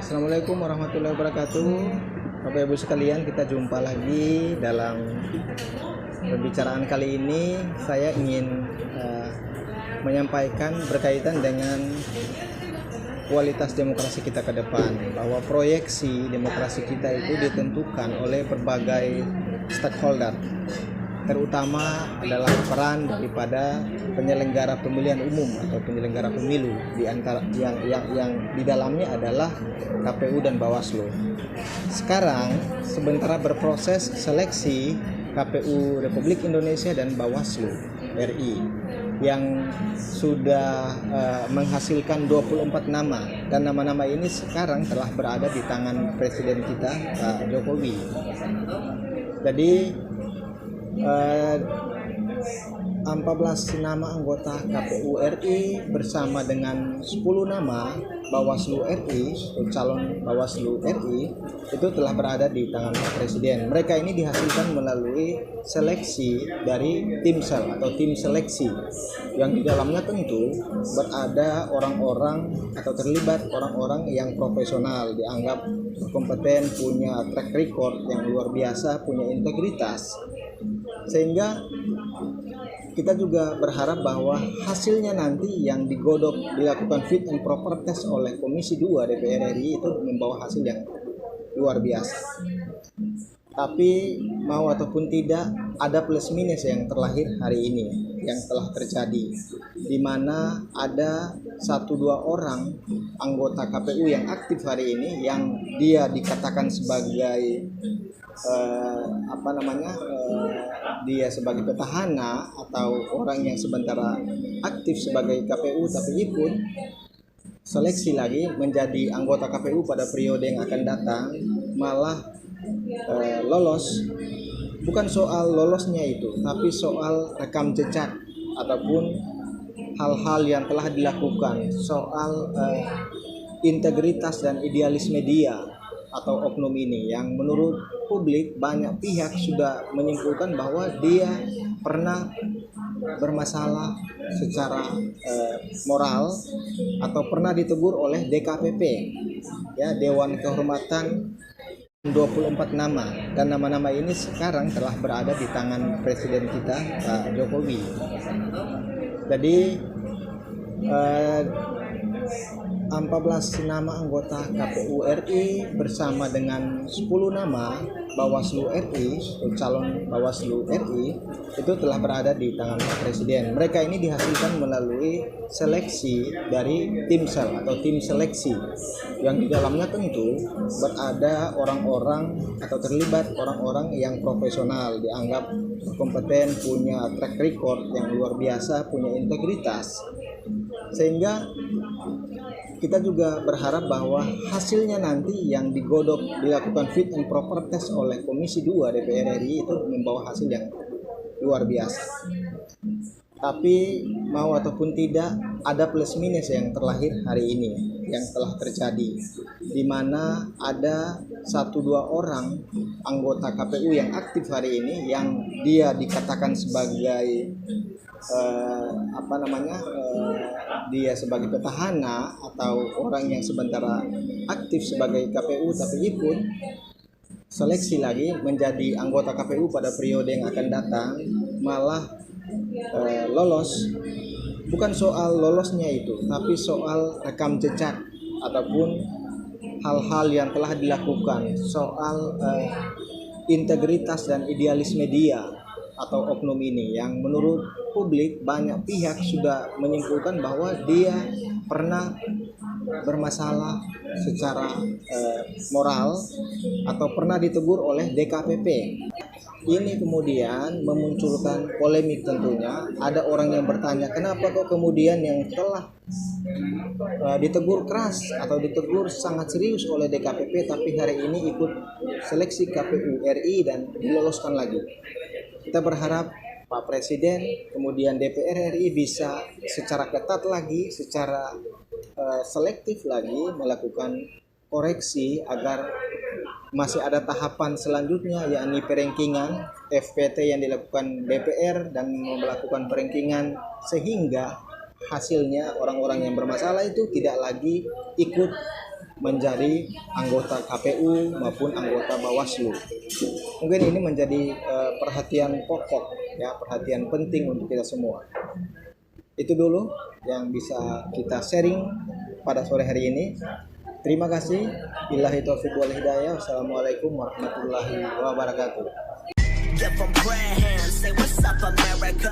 Assalamualaikum warahmatullahi wabarakatuh. Bapak Ibu sekalian, kita jumpa lagi dalam pembicaraan kali ini. Saya ingin menyampaikan berkaitan dengan kualitas demokrasi kita ke depan, bahwa proyeksi demokrasi kita itu ditentukan oleh berbagai stakeholder, terutama adalah peran daripada penyelenggara pemilihan umum atau penyelenggara pemilu, di antara yang di dalamnya adalah KPU dan Bawaslu. Sekarang sementara berproses seleksi KPU Republik Indonesia dan Bawaslu RI yang sudah menghasilkan 24 nama, dan nama-nama ini sekarang telah berada di tangan Presiden kita Pak Jokowi. Jadi 14 nama anggota KPU RI bersama dengan 10 nama Bawaslu RI atau calon Bawaslu RI itu telah berada di tangan Presiden. Mereka ini dihasilkan melalui seleksi dari tim sel atau tim seleksi yang di dalamnya tentu berada orang-orang atau terlibat orang-orang yang profesional, dianggap kompeten, punya track record yang luar biasa, punya integritas. Sehingga kita juga berharap bahwa hasilnya nanti yang digodok, dilakukan fit and proper test oleh Komisi 2 DPR RI itu membawa hasil yang luar biasa. Tapi mau ataupun tidak, ada plus minus yang terlahir hari ini, yang telah terjadi, di mana ada 1-2 orang anggota KPU yang aktif hari ini yang dia dikatakan sebagai dia sebagai petahana atau orang yang sementara aktif sebagai KPU tapi ikut seleksi lagi menjadi anggota KPU pada periode yang akan datang, malah lolos. Bukan soal lolosnya itu, tapi soal rekam jejak ataupun hal-hal yang telah dilakukan, soal integritas dan idealis media atau oknum ini yang menurut publik banyak pihak sudah menyimpulkan bahwa dia pernah bermasalah secara moral atau pernah ditegur oleh DKPP, ya, Dewan Kehormatan. 24 nama, dan nama-nama ini sekarang telah berada di tangan Presiden kita Pak Jokowi. Jadi 14 nama anggota KPU RI bersama dengan 10 nama Bawaslu RI atau calon Bawaslu RI itu telah berada di tangan Presiden. Mereka ini dihasilkan melalui seleksi dari tim sel atau tim seleksi yang di dalamnya tentu berada orang-orang atau terlibat orang-orang yang profesional, dianggap kompeten, punya track record yang luar biasa, punya integritas. Sehingga kita juga berharap bahwa hasilnya nanti yang digodok, dilakukan fit and proper test oleh Komisi 2 DPR RI itu membawa hasil yang luar biasa. Tapi mau ataupun tidak, ada plus minus yang terlahir hari ini, yang telah terjadi, di mana ada 1-2 orang anggota KPU yang aktif hari ini yang dia dikatakan sebagai dia sebagai petahana atau orang yang sementara aktif sebagai KPU tapi ikut seleksi lagi menjadi anggota KPU pada periode yang akan datang, malah lolos. Bukan soal lolosnya itu, tapi soal rekam jejak ataupun hal-hal yang telah dilakukan, soal integritas dan idealis media atau oknum ini yang menurut publik banyak pihak sudah menyimpulkan bahwa dia pernah bermasalah secara moral atau pernah ditegur oleh DKPP. Ini kemudian memunculkan polemik tentunya. Ada orang yang bertanya, kenapa kok kemudian yang telah ditegur keras atau ditegur sangat serius oleh DKPP tapi hari ini ikut seleksi KPU RI dan diloloskan lagi. Kita berharap Pak Presiden kemudian DPR RI bisa secara ketat lagi, secara selektif lagi melakukan koreksi agar masih ada tahapan selanjutnya, yakni perankingan FPT yang dilakukan DPR dan melakukan perankingan sehingga hasilnya orang-orang yang bermasalah itu tidak lagi ikut menjadi anggota KPU maupun anggota Bawaslu. Mungkin ini menjadi perhatian pokok, ya, perhatian penting untuk kita semua. Itu dulu yang bisa kita sharing pada sore hari ini. Terima kasih. Billahi taufiq wal hidayah. Wassalamualaikum warahmatullahi wabarakatuh.